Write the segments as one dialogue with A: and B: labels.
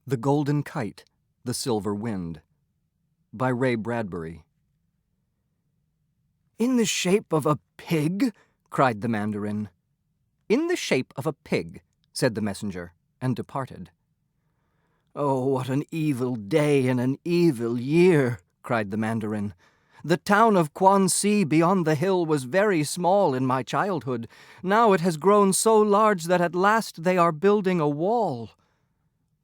A: The Golden Kite, the Silver Wind, by Ray Bradbury. "In the shape of a pig?" cried the mandarin. "In the shape of a pig," said the messenger, and departed. "Oh, what an evil day and an evil year!" cried the mandarin. "The town of Quanxi beyond the hill was very small in my childhood. Now it has grown so large that at last they are building a wall."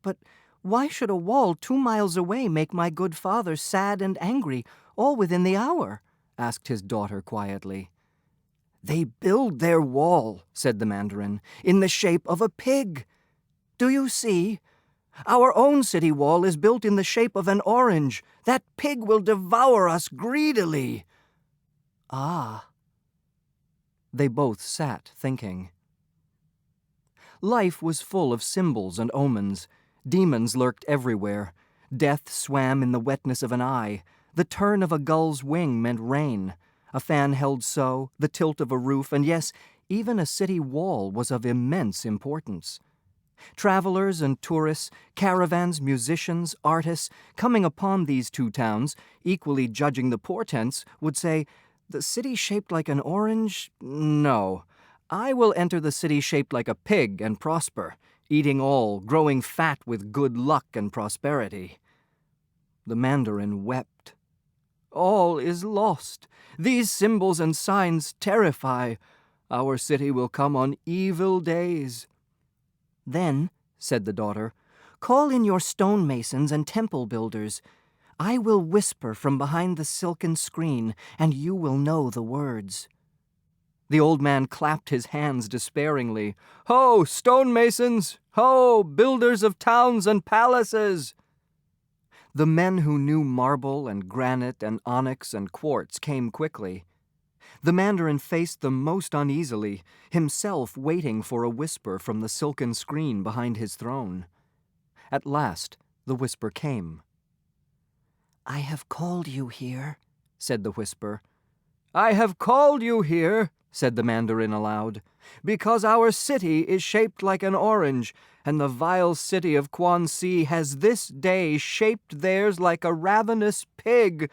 A: "But why should a wall 2 miles away make my good father sad and angry, all within the hour?" asked his daughter quietly. "They build their wall," said the mandarin, "in the shape of a pig. Do you see? Our own city wall is built in the shape of an orange. That pig will devour us greedily." "Ah." They both sat thinking. Life was full of symbols and omens. Demons lurked everywhere. Death swam in the wetness of an eye. The turn of a gull's wing meant rain. A fan held so, the tilt of a roof, and yes, even a city wall was of immense importance. Travelers and tourists, caravans, musicians, artists, coming upon these 2 towns, equally judging the portents, would say, "The city shaped like an orange? No. I will enter the city shaped like a pig and prosper, eating all, growing fat with good luck and prosperity." The mandarin wept. "All is lost. These symbols and signs terrify. Our city will come on evil days." "Then," said the daughter, "call in your stonemasons and temple builders. I will whisper from behind the silken screen, and you will know the words." The old man clapped his hands despairingly. "Ho, stonemasons! Ho, builders of towns and palaces!" The men who knew marble and granite and onyx and quartz came quickly. The mandarin faced them most uneasily, himself waiting for a whisper from the silken screen behind his throne. At last the whisper came. "I have called you here," said the whisper. "I have called you here," said the mandarin aloud, "because our city is shaped like an orange, and the vile city of Quanxi has this day shaped theirs like a ravenous pig."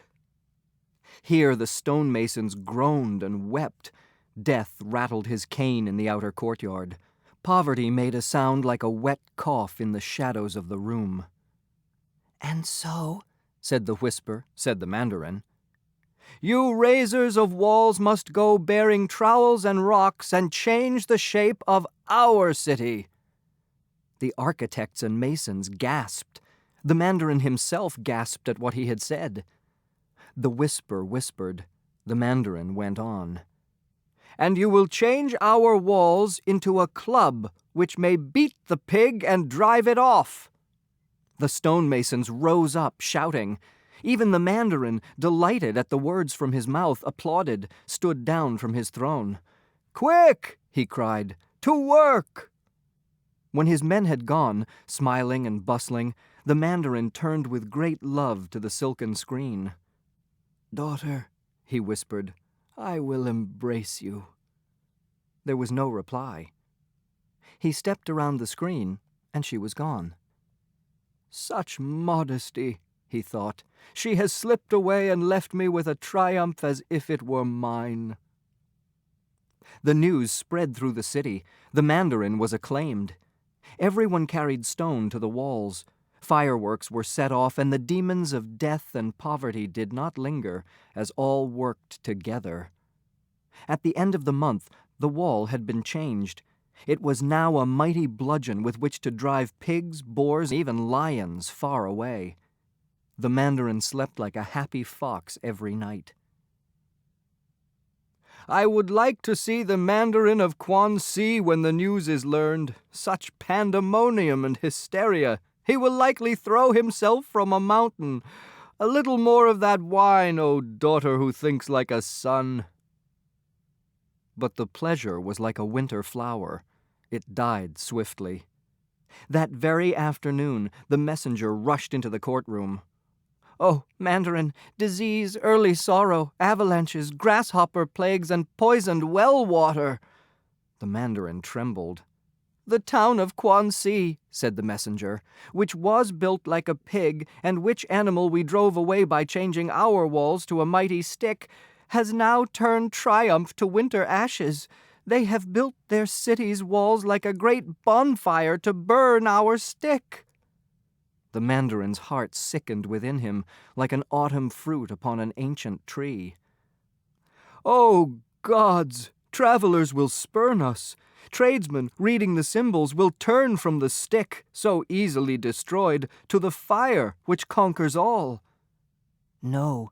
A: Here the stonemasons groaned and wept. Death rattled his cane in the outer courtyard. Poverty made a sound like a wet cough in the shadows of the room. "And so," said the whisper, said the mandarin, "you raisers of walls must go bearing trowels and rocks and change the shape of our city." The architects and masons gasped. The mandarin himself gasped at what he had said. The whisper whispered. The mandarin went on. "And you will change our walls into a club which may beat the pig and drive it off." The stonemasons rose up, shouting. Even the mandarin, delighted at the words from his mouth, applauded, stood down from his throne. "Quick!" he cried. "To work!" When his men had gone, smiling and bustling, the mandarin turned with great love to the silken screen. "Daughter," he whispered, "I will embrace you." There was no reply. He stepped around the screen, and she was gone. "Such modesty," he thought. "She has slipped away and left me with a triumph as if it were mine." The news spread through the city. The mandarin was acclaimed. Everyone carried stone to the walls. Fireworks were set off, and the demons of death and poverty did not linger, as all worked together. At the end of the month, the wall had been changed. It was now a mighty bludgeon with which to drive pigs, boars, even lions far away. The mandarin slept like a happy fox every night. "I would like to see the mandarin of Quanxi when the news is learned. Such pandemonium and hysteria. He will likely throw himself from a mountain. A little more of that wine, O daughter who thinks like a son." But the pleasure was like a winter flower. It died swiftly. That very afternoon, the messenger rushed into the courtroom. "Oh, mandarin, disease, early sorrow, avalanches, grasshopper plagues, and poisoned well water." The mandarin trembled. "The town of Kwansi," said the messenger, "which was built like a pig, and which animal we drove away by changing our walls to a mighty stick, has now turned triumph to winter ashes. They have built their city's walls like a great bonfire to burn our stick." The mandarin's heart sickened within him like an autumn fruit upon an ancient tree. "O gods! Travelers will spurn us. Tradesmen, reading the symbols, will turn from the stick, so easily destroyed, to the fire which conquers all." "No,"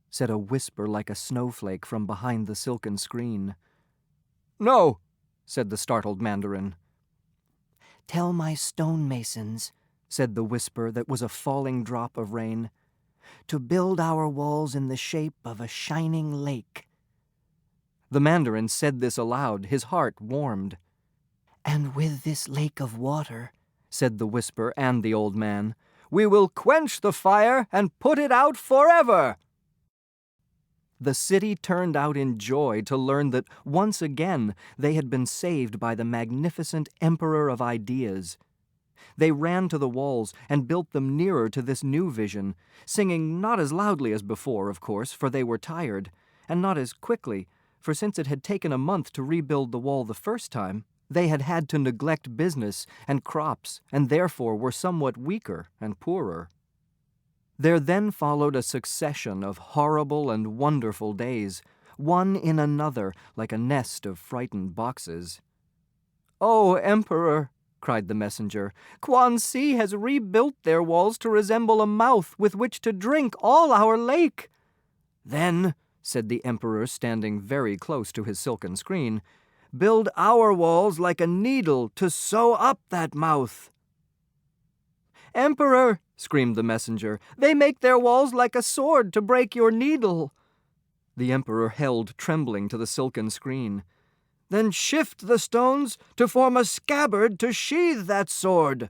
A: said a whisper like a snowflake from behind the silken screen. "No," said the startled mandarin. "Tell my stonemasons," said the whisper that was a falling drop of rain, "to build our walls in the shape of a shining lake." The mandarin said this aloud, his heart warmed. "And with this lake of water," said the whisper and the old man, "we will quench the fire and put it out forever." The city turned out in joy to learn that once again they had been saved by the magnificent Emperor of Ideas. They ran to the walls and built them nearer to this new vision, singing not as loudly as before, of course, for they were tired, and not as quickly, for since it had taken a month to rebuild the wall the first time, they had had to neglect business and crops, and therefore were somewhat weaker and poorer. There then followed a succession of horrible and wonderful days, one in another like a nest of frightened boxes. "O Emperor," cried the messenger, "Kwansi has rebuilt their walls to resemble a mouth with which to drink all our lake." "Then," said the emperor, standing very close to his silken screen, "build our walls like a needle to sew up that mouth." "Emperor," screamed the messenger, "they make their walls like a sword to break your needle." The emperor held trembling to the silken screen. "Then shift the stones to form a scabbard to sheathe that sword."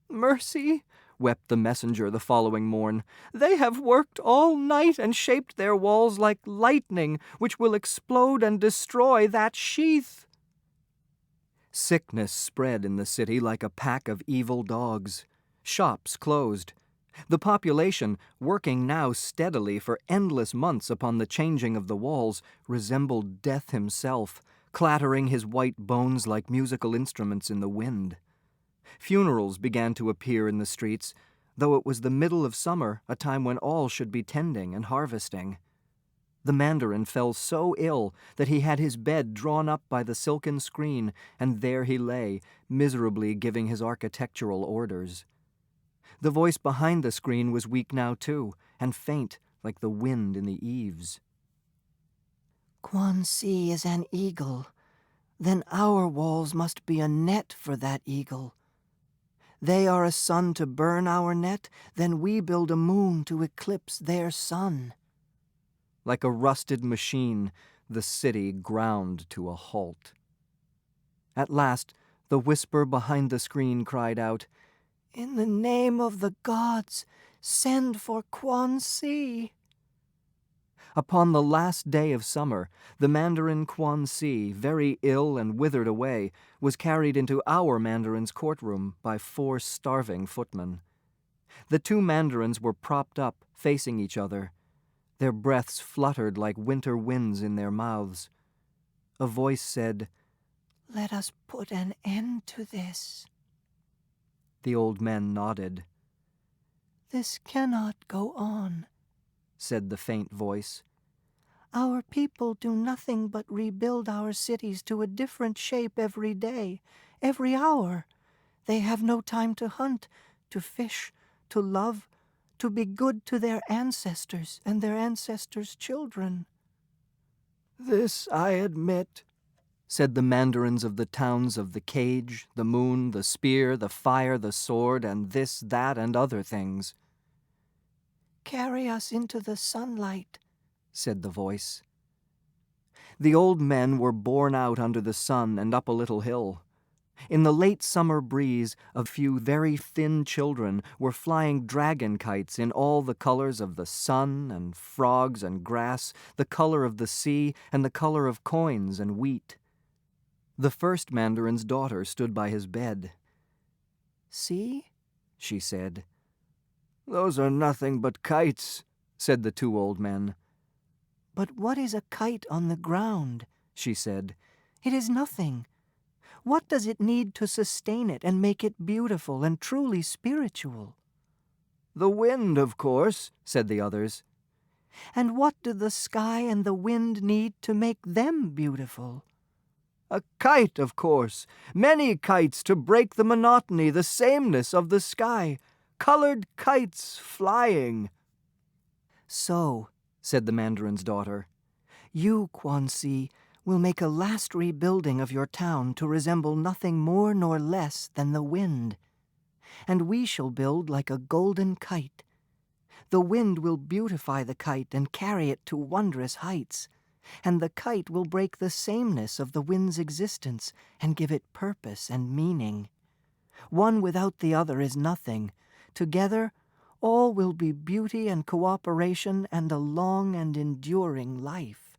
A: "Mercy," wept the messenger the following morn. "They have worked all night and shaped their walls like lightning, which will explode and destroy that sheath." Sickness spread in the city like a pack of evil dogs. Shops closed. The population, working now steadily for endless months upon the changing of the walls, resembled Death himself, clattering his white bones like musical instruments in the wind. Funerals began to appear in the streets, though it was the middle of summer, a time when all should be tending and harvesting. The mandarin fell so ill that he had his bed drawn up by the silken screen, and there he lay, miserably giving his architectural orders. The voice behind the screen was weak now too, and faint like the wind in the eaves. "Kwansi is an eagle. Then our walls must be a net for that eagle. They are a sun to burn our net, then we build a moon to eclipse their sun." Like a rusted machine, the city ground to a halt. At last, the whisper behind the screen cried out, "In the name of the gods, send for Kwansi." Upon the last day of summer, the mandarin Kwansi, very ill and withered away, was carried into our mandarin's courtroom by 4 starving footmen. The 2 mandarins were propped up, facing each other. Their breaths fluttered like winter winds in their mouths. A voice said, "Let us put an end to this." The old men nodded. "This cannot go on," said the faint voice. "Our people do nothing but rebuild our cities to a different shape every day, every hour. They have no time to hunt, to fish, to love, to be good to their ancestors and their ancestors' children." "This I admit," said the mandarins of the towns of the cage, the moon, the spear, the fire, the sword, and this, that, and other things. "Carry us into the sunlight," said the voice. The old men were borne out under the sun and up a little hill. In the late summer breeze, a few very thin children were flying dragon kites in all the colors of the sun and frogs and grass, the color of the sea, and the color of coins and wheat. The first mandarin's daughter stood by his bed. "See," she said. "Those are nothing but kites," said the two old men. "But what is a kite on the ground?" she said. "It is nothing. What does it need to sustain it and make it beautiful and truly spiritual?" "The wind, of course," said the others. "And what do the sky and the wind need to make them beautiful?" "A kite, of course. Many kites to break the monotony, the sameness of the sky. Colored kites flying." "So," said the mandarin's daughter, "you, Quan-Si, will make a last rebuilding of your town to resemble nothing more nor less than the wind. And we shall build like a golden kite. The wind will beautify the kite and carry it to wondrous heights, and the kite will break the sameness of the wind's existence and give it purpose and meaning. One without the other is nothing. Together, all will be beauty and cooperation and a long and enduring life."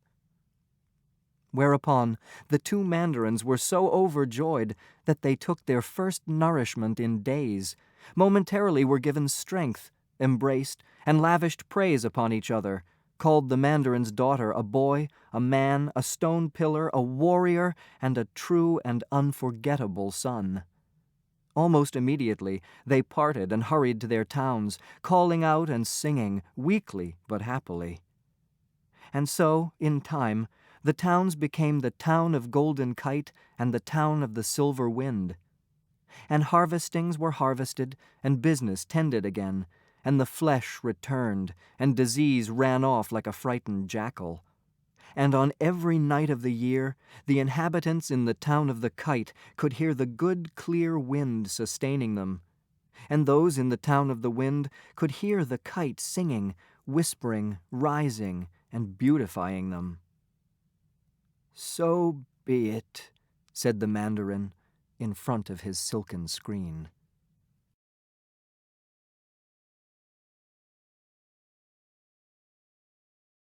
A: Whereupon the two mandarins were so overjoyed that they took their first nourishment in days, momentarily were given strength, embraced, and lavished praise upon each other, called the mandarin's daughter a boy, a man, a stone pillar, a warrior, and a true and unforgettable son. Almost immediately they parted and hurried to their towns, calling out and singing, weakly but happily. And so, in time, the towns became the town of Golden Kite and the town of the Silver Wind. And harvestings were harvested, and business tended again, and the flesh returned, and disease ran off like a frightened jackal. And on every night of the year, the inhabitants in the town of the Kite could hear the good clear wind sustaining them, and those in the town of the Wind could hear the kite singing, whispering, rising, and beautifying them. "So be it," said the mandarin in front of his silken screen.